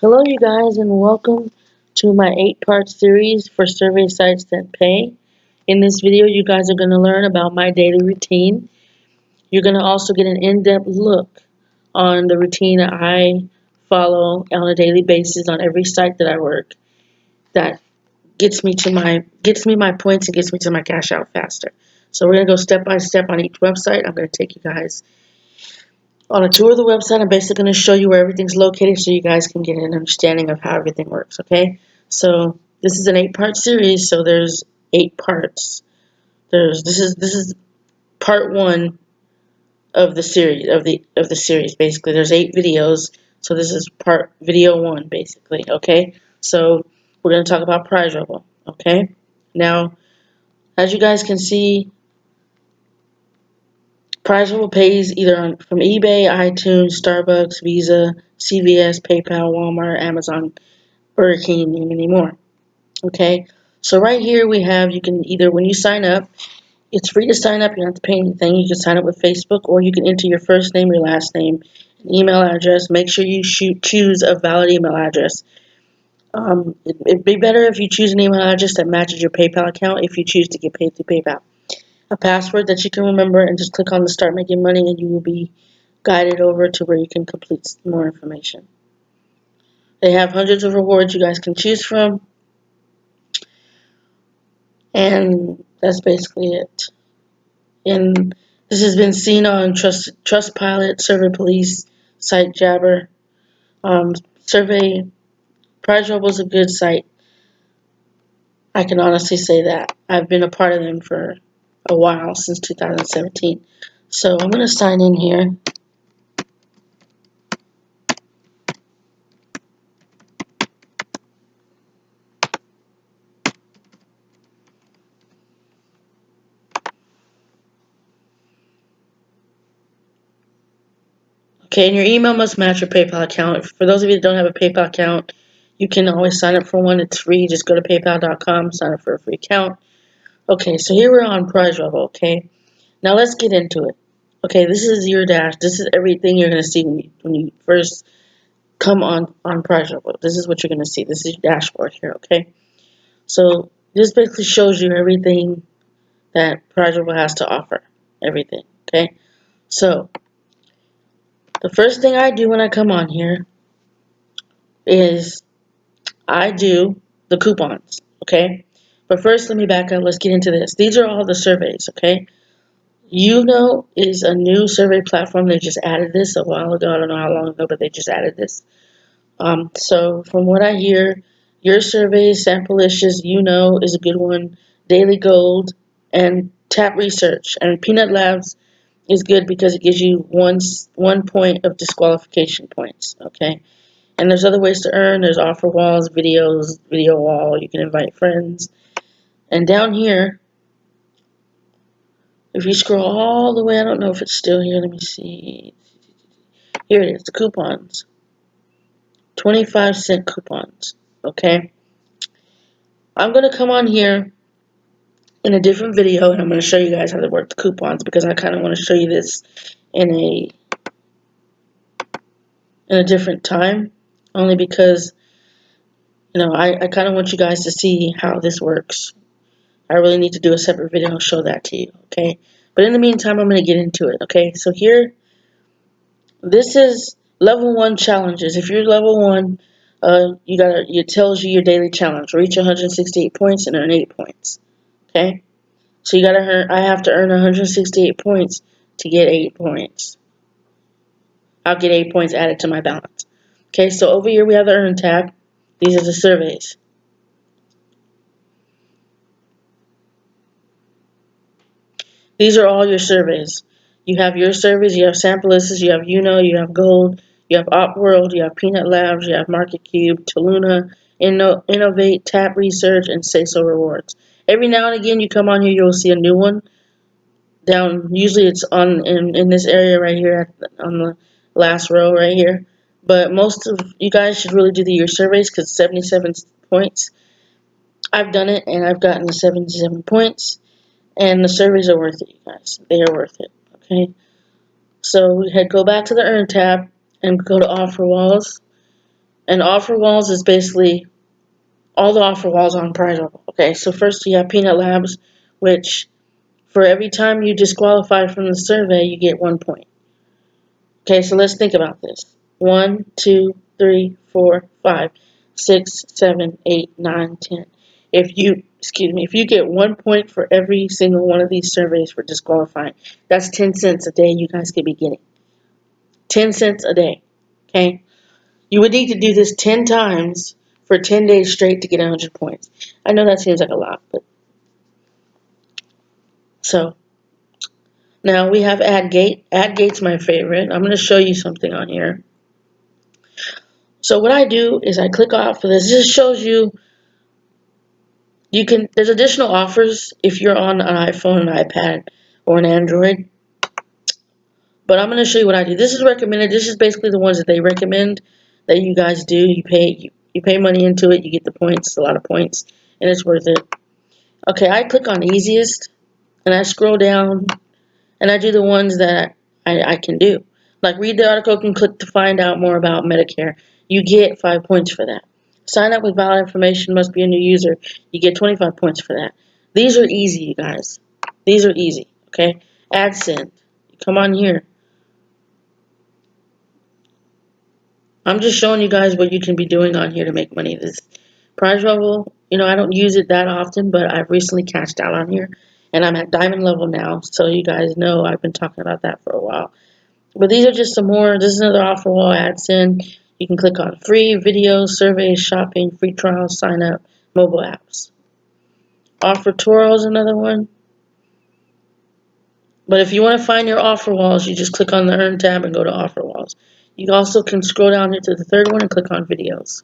Hello, you guys, and welcome to my 8-part series for survey sites that pay. In this video, you guys are going to learn about my daily routine. You're going to also get an in-depth look on the routine that I follow on a daily basis on every site that I work. That gets me my points and gets me to my cash out faster. So we're going to go step by step on each website. I'm going to take you guys on a tour of the website. I'm basically going to show you where everything's located so you guys can get an understanding of how everything works, okay? So this is an 8-part series, so there's 8 parts. This is part 1 of the series basically. There's 8 videos, so this is video 1 basically, okay? So we're going to talk about Prize Rebel, okay? Now, as you guys can see, Prize Rebel pays either from eBay, iTunes, Starbucks, Visa, CVS, PayPal, Walmart, Amazon, Burger King, and many more. Okay, so right here we have, you can either, when you sign up, it's free to sign up, you don't have to pay anything. You can sign up with Facebook, or you can enter your first name, your last name, an email address. Make sure you choose a valid email address. It'd be better if you choose an email address that matches your PayPal account if you choose to get paid through PayPal. A password that you can remember, and just click on the Start Making Money, and you will be guided over to where you can complete more information. They have hundreds of rewards you guys can choose from, and that's basically it. And this has been seen on Trustpilot, Survey Police, Site Jabber, Survey. Prize Rebel is a good site. I can honestly say that. I've been a part of them for a while, since 2017. So I'm going to sign in here. Okay, and your email must match your PayPal account. For those of you that don't have a PayPal account, you can always sign up for one. It's free. Just go to paypal.com, sign up for a free account. Okay, so here we're on Prize Rebel, okay? Now let's get into it. Okay, this is your dash. This is everything you're going to see when you first come on Prize Rebel. This is what you're going to see. This is your dashboard here, okay? So this basically shows you everything that Prize Rebel has to offer. Everything, okay? So the first thing I do when I come on here is I do the coupons, okay? But first, let me back up. Let's get into this. These are all the surveys, okay? YouKnow is a new survey platform. They just added this a while ago. I don't know how long ago, but they just added this. So from what I hear, Your Survey, Samplicious, YouKnow is a good one. Daily Gold, and Tap Research. And Peanut Labs is good because it gives you one point of disqualification points, okay? And there's other ways to earn. There's offer walls, videos, video wall. You can invite friends. And down here, if you scroll all the way, I don't know if it's still here. Let me see. Here it is, the coupons. 25-cent coupons, okay? I'm going to come on here in a different video, and I'm going to show you guys how to work the coupons, because I kind of want to show you this in a different time, only because, I kind of want you guys to see how this works. I really need to do a separate video and show that to you, okay? But in the meantime, I'm going to get into it, okay? So here, this is level 1 challenges. If you're level 1, it tells you your daily challenge. Reach 168 points and earn 8 points, okay? So I have to earn 168 points to get 8 points. I'll get 8 points added to my balance. Okay, so over here we have the Earn tab. These are the surveys. These are all your surveys. You have your surveys, you have Samplicious, you have YouKnow, you have Gold, you have OpWorld, you have Peanut Labs, you have MarketCube, Toluna, Innovate, Tap Research, and Say So Rewards. Every now and again you come on here, you'll see a new one. Usually it's in this area right here on the last row right here. But most of you guys should really do your surveys, because 77 points. I've done it and I've gotten the 77 points, and the surveys are worth it, you guys. They are worth it. Okay. So go back to the Earn tab and go to Offer Walls, And offer walls is basically all the offer walls on Prize Level. Okay, so first you have Peanut Labs, which for every time you disqualify from the survey, you get 1 point. Okay, so let's think about this. 1, 2, 3, 4, 5, 6, 7, 8, 9, 10. If you get 1 point for every single one of these surveys for disqualifying, that's 10 cents a day you guys could be getting. 10 cents a day. Okay? You would need to do this 10 times for 10 days straight to get 100 points. I know that seems like a lot, but so now we have AdGate. AdGate's my favorite. I'm going to show you something on here. So what I do is I click off of this. This shows you there's additional offers if you're on an iPhone, an iPad, or an Android. But I'm going to show you what I do. This is recommended. This is basically the ones that they recommend that you guys do. You pay money into it. You get the points, a lot of points, and it's worth it. Okay, I click on easiest, and I scroll down, and I do the ones that I can do. Like read the article and click to find out more about Medicare. You get 5 points for that. Sign up with valid information, must be a new user. You get 25 points for that. These are easy, you guys. These are easy, okay? AdSend. Come on here. I'm just showing you guys what you can be doing on here to make money. This Prize Level, I don't use it that often, but I've recently cashed out on here. And I'm at diamond level now, so you guys know I've been talking about that for a while. But these are just some more. This is another offer wall, AdSend. You can click on free, videos, surveys, shopping, free trials, sign up, mobile apps. Offer Toro is another one. But if you want to find your offer walls, you just click on the Earn tab and go to Offer Walls. You also can scroll down here to the third one and click on Videos.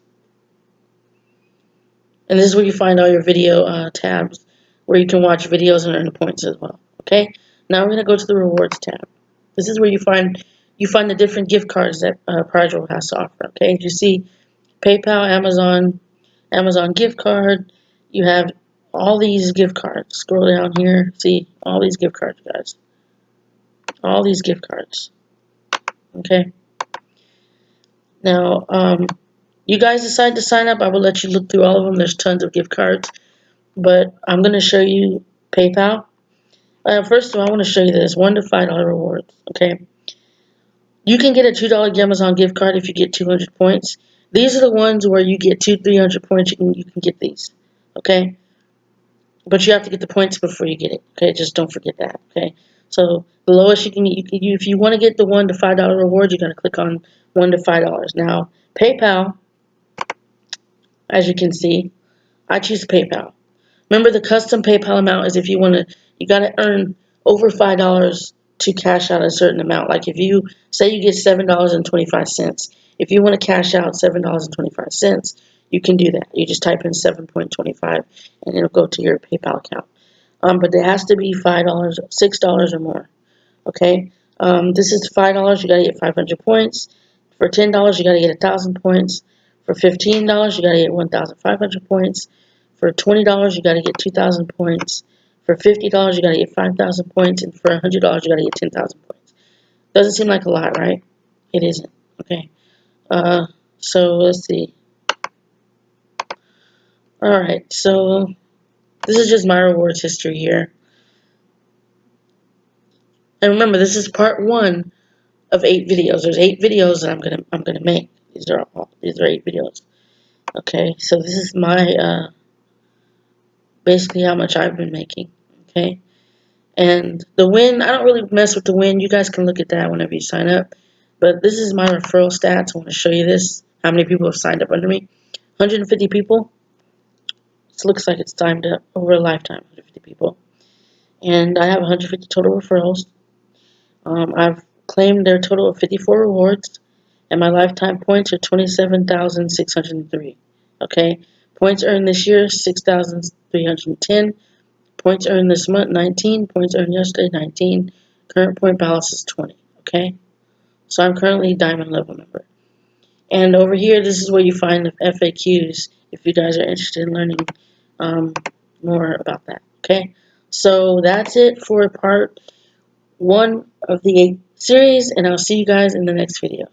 And this is where you find all your video tabs, where you can watch videos and earn points as well. Okay? Now we're going to go to the Rewards tab. This is where you find the different gift cards that Prize Level has to offer. Okay? You see PayPal, Amazon gift card. You have all these gift cards. Scroll down here. See all these gift cards, guys. All these gift cards. Okay? Now, you guys decide to sign up. I will let you look through all of them. There's tons of gift cards. But I'm going to show you PayPal. First of all, I want to show you this. $1 to $5 rewards. Okay? You can get a $2 Amazon gift card if you get 200 points. These are the ones where you get 300 points. You can get these. Okay? But you have to get the points before you get it. Okay? Just don't forget that. Okay? So the lowest you can get, if you want to get the $1 to $5 reward, you're going to click on $1 to $5. Now, PayPal, as you can see, I choose PayPal. Remember, the custom PayPal amount is if you got to earn over $5 to cash out a certain amount. Like if you say you get $7.25, if you want to cash out $7.25, you can do that. You just type in 7.25 and it'll go to your PayPal account. But it has to be $5, $6 or more. Okay. This is $5. You got to get 500 points. For $10, you got to get 1,000 points. For $15, you got to get 1,500 points. For $20, you got to get 2,000 points. For $50, you got to get 5,000 points. And for $100, you got to get 10,000 points. Doesn't seem like a lot, right? It isn't. Okay. So let's see. Alright, so this is just my rewards history here. And remember, this is part 1 of 8 videos. There's 8 videos that I'm gonna make. These are 8 videos. Okay, so this is my basically how much I've been making. Okay. And the win, I don't really mess with the win. You guys can look at that whenever you sign up. But this is my referral stats. I want to show you this. How many people have signed up under me? 150 people. This looks like it's timed up over a lifetime. 150 people. And I have 150 total referrals. I've claimed their total of 54 rewards. And my lifetime points are 27,603. Okay. Points earned this year, 6,310. Points earned this month, 19. Points earned yesterday, 19. Current point balance is 20. Okay? So I'm currently a diamond level member. And over here, this is where you find the FAQs if you guys are interested in learning more about that. Okay? So that's it for part 1 of the 8 series, and I'll see you guys in the next video.